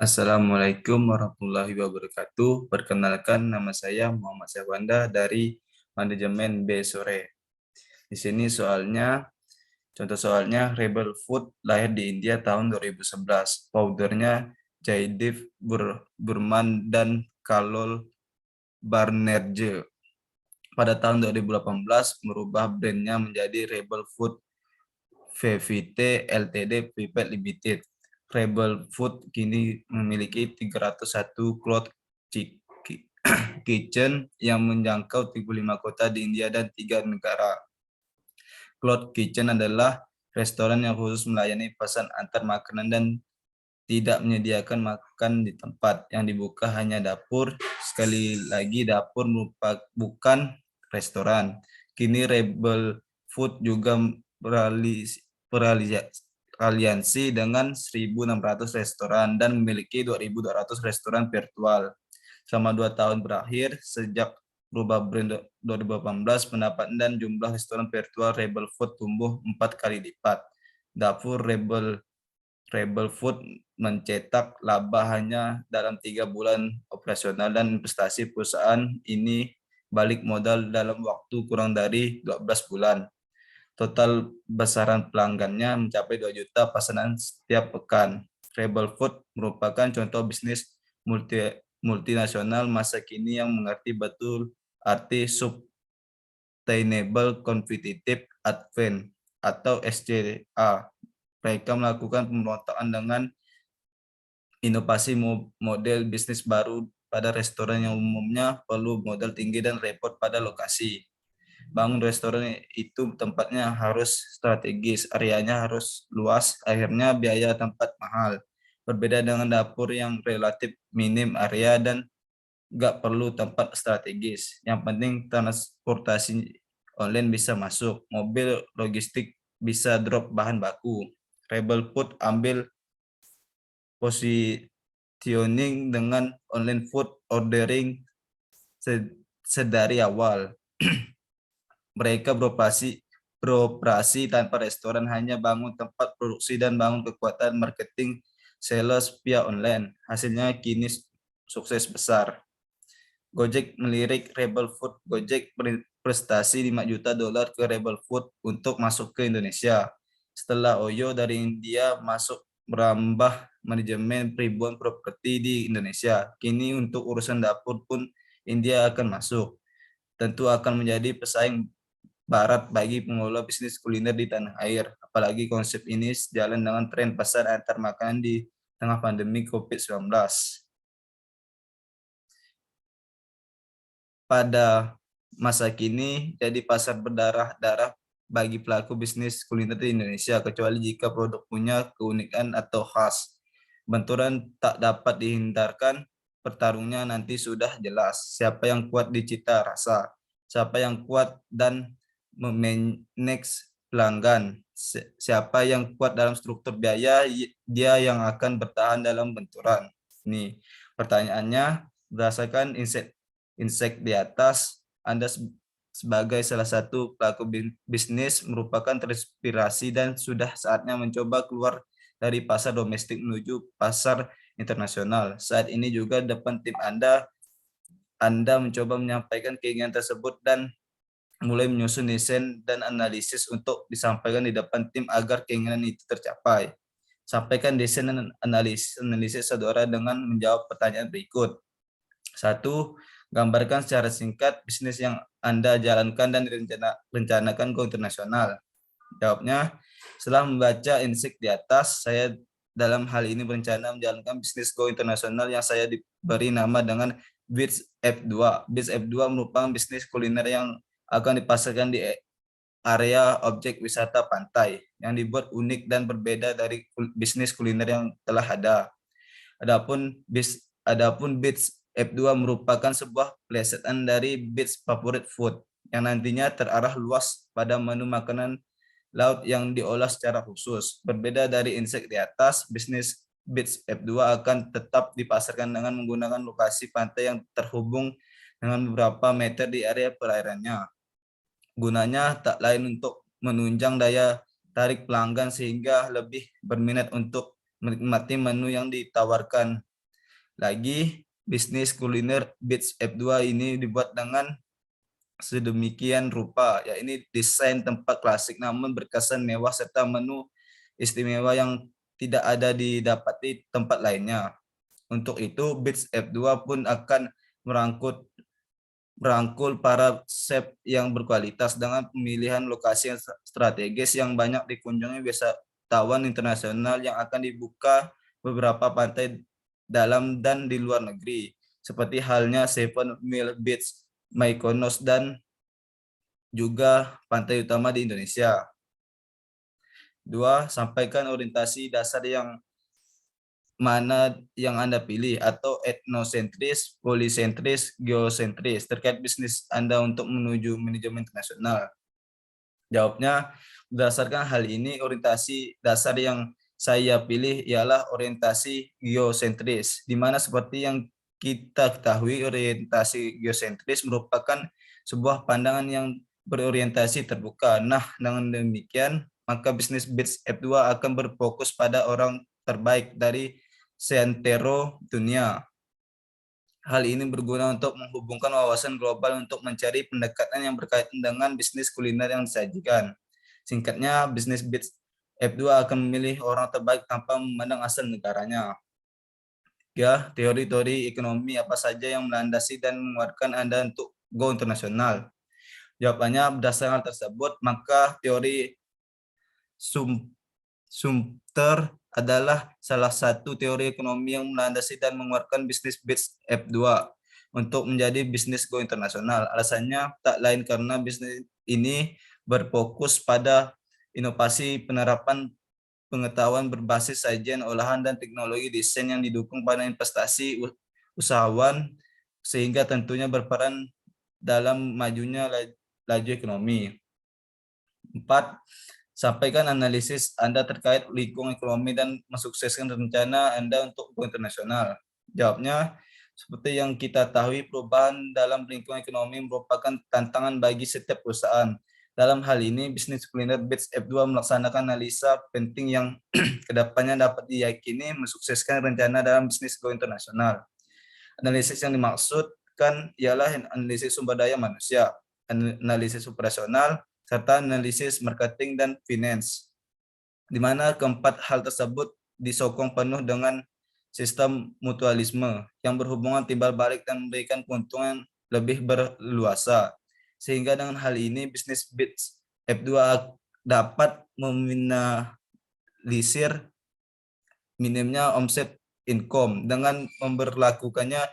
Assalamualaikum warahmatullahi wabarakatuh. Perkenalkan, nama saya Muhammad Syahwanda dari Manajemen B Sore. Di sini contoh soalnya Rebel Food lahir di India tahun 2011. Foundernya Jaidev Burman dan Kalol Banerjee. Pada tahun 2018 merubah brandnya menjadi Rebel Food VVT Ltd Private Limited. Rebel Food kini memiliki 301 cloud kitchen yang menjangkau 35 kota di India dan 3 negara. Cloud kitchen adalah restoran yang khusus melayani pesan antar makanan dan tidak menyediakan makan di tempat. Yang dibuka hanya dapur. Sekali lagi, dapur bukan restoran. Kini Rebel Food juga beraliansi dengan 1.600 restoran dan memiliki 2.200 restoran virtual. Selama 2 tahun berakhir, sejak berubah brand 2018, pendapatan dan jumlah restoran virtual Rebel Food tumbuh 4 kali lipat. Dapur Rebel Food mencetak laba hanya dalam 3 bulan operasional dan investasi perusahaan ini balik modal dalam waktu kurang dari 12 bulan. Total besaran pelanggannya mencapai 2 juta pesanan setiap pekan. Rebel Food merupakan contoh bisnis multinasional masa kini yang mengerti betul arti Sustainable Competitive Advance atau SCA. Mereka melakukan pemberontakan dengan inovasi model bisnis baru pada restoran yang umumnya perlu modal tinggi dan repot pada lokasi. Bangun restoran itu tempatnya harus strategis, areanya harus luas, akhirnya biaya tempat mahal. Berbeda dengan dapur yang relatif minim area dan nggak perlu tempat strategis. Yang penting transportasi online bisa masuk, mobil logistik bisa drop bahan baku. Rebel Food ambil positioning dengan online food ordering sedari awal. Mereka beroperasi tanpa restoran, hanya bangun tempat produksi dan bangun kekuatan marketing sales via online. Hasilnya kini sukses besar. Gojek melirik Rebel Food. Gojek prestasi 5 juta dolar ke Rebel Food untuk masuk ke Indonesia. Setelah Oyo dari India masuk merambah manajemen ribuan properti di Indonesia. Kini untuk urusan dapur pun India akan masuk. Tentu akan menjadi pesaing barat bagi pengelola bisnis kuliner di tanah air. Apalagi konsep ini sejalan dengan tren pasar antar makanan di tengah pandemi COVID-19. Pada masa kini jadi pasar berdarah-darah bagi pelaku bisnis kuliner di Indonesia, kecuali jika produk punya keunikan atau khas. Benturan tak dapat dihindarkan, pertarungnya nanti sudah jelas. Siapa yang kuat di cita rasa, siapa yang kuat dan memanage pelanggan, siapa yang kuat dalam struktur biaya, dia yang akan bertahan dalam benturan. Ini pertanyaannya, berdasarkan insight di atas, Anda sebagai salah satu pelaku bisnis merupakan terinspirasi dan sudah saatnya mencoba keluar dari pasar domestik menuju pasar internasional. Saat ini juga depan tim Anda mencoba menyampaikan keinginan tersebut dan mulai menyusun desain dan analisis untuk disampaikan di depan tim agar keinginan itu tercapai. Sampaikan desain dan analisis saudara dengan menjawab pertanyaan berikut. 1. Gambarkan secara singkat bisnis yang Anda jalankan dan rencanakan go internasional. Jawabnya, setelah membaca insight di atas, saya dalam hal ini berencana menjalankan bisnis go internasional yang saya diberi nama dengan Beats F2. Beats F2 merupakan bisnis kuliner yang akan dipasarkan di area objek wisata pantai yang dibuat unik dan berbeda dari bisnis kuliner yang telah ada. Adapun Beats F2 merupakan sebuah plesetan dari Beats Favorite Food yang nantinya terarah luas pada menu makanan laut yang diolah secara khusus. Berbeda dari insight di atas, bisnis Beats F2 akan tetap dipasarkan dengan menggunakan lokasi pantai yang terhubung dengan beberapa meter di area perairannya. Gunanya tak lain untuk menunjang daya tarik pelanggan sehingga lebih berminat untuk menikmati menu yang ditawarkan. Lagi, bisnis kuliner Beats F2 ini dibuat dengan sedemikian rupa, ya ini desain tempat klasik namun berkesan mewah serta menu istimewa yang tidak ada didapati tempat lainnya. Untuk itu, Beats F2 pun akan merangkul para chef yang berkualitas dengan pemilihan lokasi yang strategis yang banyak dikunjungi wisatawan internasional yang akan dibuka beberapa pantai dalam dan di luar negeri, seperti halnya Seven Mile Beach, Mykonos, dan juga pantai utama di Indonesia. 2. Sampaikan orientasi dasar yang mana yang Anda pilih, atau etnosentris, polisentris, geosentris terkait bisnis Anda untuk menuju manajemen internasional. Jawabnya, berdasarkan hal ini orientasi dasar yang saya pilih ialah orientasi geosentris, di mana seperti yang kita ketahui orientasi geosentris merupakan sebuah pandangan yang berorientasi terbuka. Nah, dengan demikian, maka bisnis Beats F2 akan berfokus pada orang terbaik dari seantero dunia. Hal ini berguna untuk menghubungkan wawasan global untuk mencari pendekatan yang berkaitan dengan bisnis kuliner yang disajikan. Singkatnya, bisnis Beats F2 akan memilih orang terbaik tanpa memandang asal negaranya. 3. Teori-teori ekonomi apa saja yang melandasi dan menguatkan Anda untuk go internasional? Jawabannya, berdasarkan hal tersebut, maka teori Sumter adalah salah satu teori ekonomi yang melandasi dan menguatkan bisnis Beats F2 untuk menjadi bisnis go internasional. Alasannya tak lain karena bisnis ini berfokus pada inovasi penerapan pengetahuan berbasis sajian olahan dan teknologi desain yang didukung pada investasi usahawan, sehingga tentunya berperan dalam majunya laju ekonomi. 4. Sampaikan analisis Anda terkait lingkungan ekonomi dan mensukseskan rencana Anda untuk go internasional. Jawabnya, seperti yang kita tahu, perubahan dalam lingkungan ekonomi merupakan tantangan bagi setiap perusahaan. Dalam hal ini, bisnis kuliner Beats F2 melaksanakan analisa penting yang kedepannya dapat diyakini mensukseskan rencana dalam bisnis go internasional. Analisis yang dimaksudkan ialah analisis sumber daya manusia, analisis operasional, serta analisis marketing dan finance, di mana keempat hal tersebut disokong penuh dengan sistem mutualisme yang berhubungan timbal balik dan memberikan keuntungan lebih berluasa. Sehingga dengan hal ini, bisnis Beats F2 dapat meminimalisir minimnya omset income dengan memberlakukannya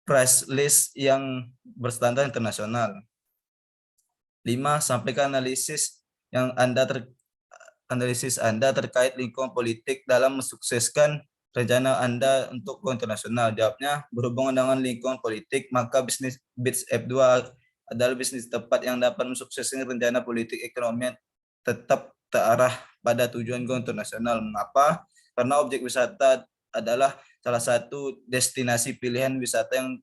price list yang berstandar internasional. 5. Sampaikan analisis Anda terkait lingkungan politik dalam mensukseskan rencana Anda untuk go internasional. Jawabnya, berhubungan dengan lingkungan politik, maka bisnis Beats F2 adalah bisnis tepat yang dapat mensukseskan rencana politik ekonomi yang tetap terarah pada tujuan go internasional. Mengapa? Karena objek wisata adalah salah satu destinasi pilihan wisata yang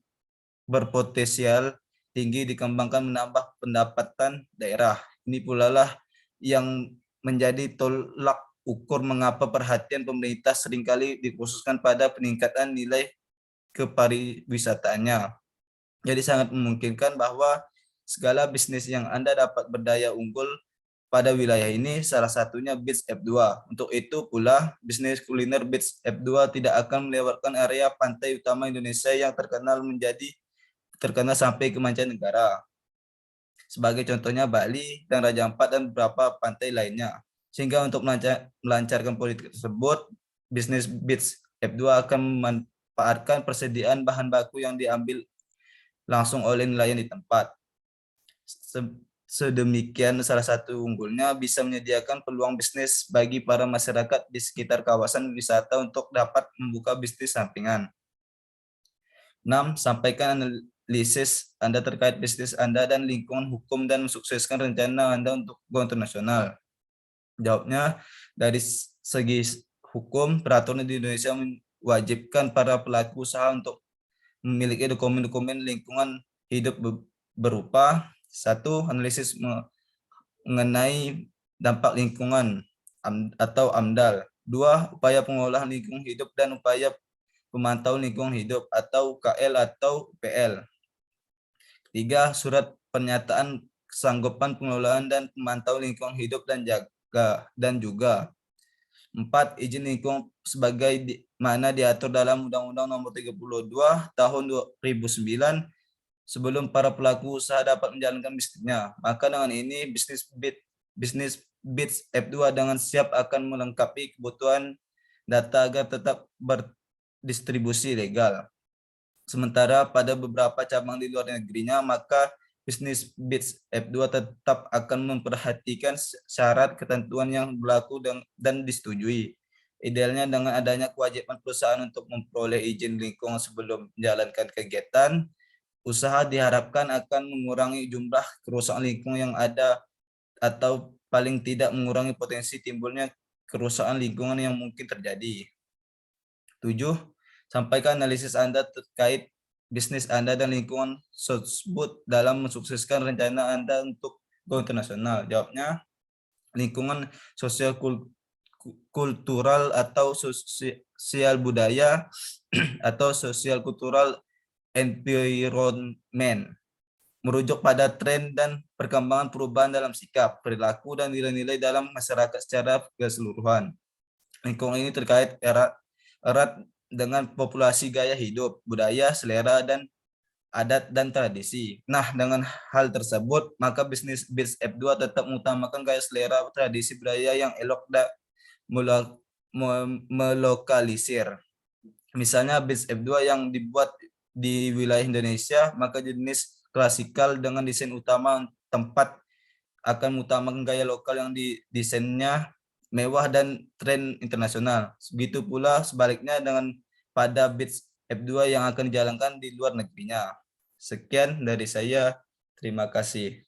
berpotensial tinggi dikembangkan menambah pendapatan daerah. Ini pula lah yang menjadi tolak ukur mengapa perhatian pemerintah seringkali dikhususkan pada peningkatan nilai kepariwisataannya. Jadi sangat memungkinkan bahwa segala bisnis yang Anda dapat berdaya unggul pada wilayah ini, salah satunya Beats F2. Untuk itu pula, bisnis kuliner Beats F2 tidak akan melewatkan area pantai utama Indonesia yang terkenal sampai ke mancanegara. Sebagai contohnya Bali dan Raja Ampat dan beberapa pantai lainnya. Sehingga untuk melancarkan politik tersebut, bisnis Beats F2 akan memanfaatkan persediaan bahan baku yang diambil langsung oleh nelayan di tempat. Sedemikian salah satu unggulnya bisa menyediakan peluang bisnis bagi para masyarakat di sekitar kawasan wisata untuk dapat membuka bisnis sampingan. 6. Sampaikan analisis Anda terkait bisnis Anda dan lingkungan hukum dan mensukseskan rencana Anda untuk go internasional. Jawabnya, dari segi hukum, peraturan di Indonesia mewajibkan para pelaku usaha untuk memiliki dokumen-dokumen lingkungan hidup berupa 1. Analisis mengenai dampak lingkungan atau AMDAL. 2. Upaya pengolahan lingkungan hidup dan upaya pemantau lingkungan hidup atau KL atau PL. 3. Surat pernyataan kesanggupan pengelolaan dan pemantau lingkungan hidup dan juga 4. Izin lingkungan sebagai mana diatur dalam Undang-Undang Nomor 32 Tahun 2009 sebelum para pelaku usaha dapat menjalankan bisnisnya. Maka dengan ini bisnis BITS F2 dengan siap akan melengkapi kebutuhan data agar tetap berdistribusi legal. Sementara pada beberapa cabang di luar negerinya, maka bisnis BITS F2 tetap akan memperhatikan syarat ketentuan yang berlaku dan disetujui. Idealnya dengan adanya kewajiban perusahaan untuk memperoleh izin lingkungan sebelum menjalankan kegiatan, usaha diharapkan akan mengurangi jumlah kerusakan lingkungan yang ada atau paling tidak mengurangi potensi timbulnya kerusakan lingkungan yang mungkin terjadi. 7. Sampaikan analisis Anda terkait bisnis Anda dan lingkungan tersebut dalam mensukseskan rencana Anda untuk go internasional. Jawabnya, lingkungan sosial kultural atau sosial budaya atau sosial kultural environment, merujuk pada tren dan perkembangan perubahan dalam sikap, perilaku, dan nilai-nilai dalam masyarakat secara keseluruhan. Lingkungan ini terkait erat dengan populasi, gaya hidup, budaya, selera, dan adat dan tradisi. Nah, dengan hal tersebut, maka bisnis BITS F2 tetap mengutamakan gaya, selera, tradisi, budaya yang elok dan melokalisir. Misalnya BITS F2 yang dibuat di wilayah Indonesia, maka jenis klasikal dengan desain utama tempat akan mengutamakan gaya lokal yang desainnya mewah dan tren internasional. Begitu pula sebaliknya dengan pada BITS F2 yang akan dijalankan di luar negerinya. Sekian dari saya, terima kasih.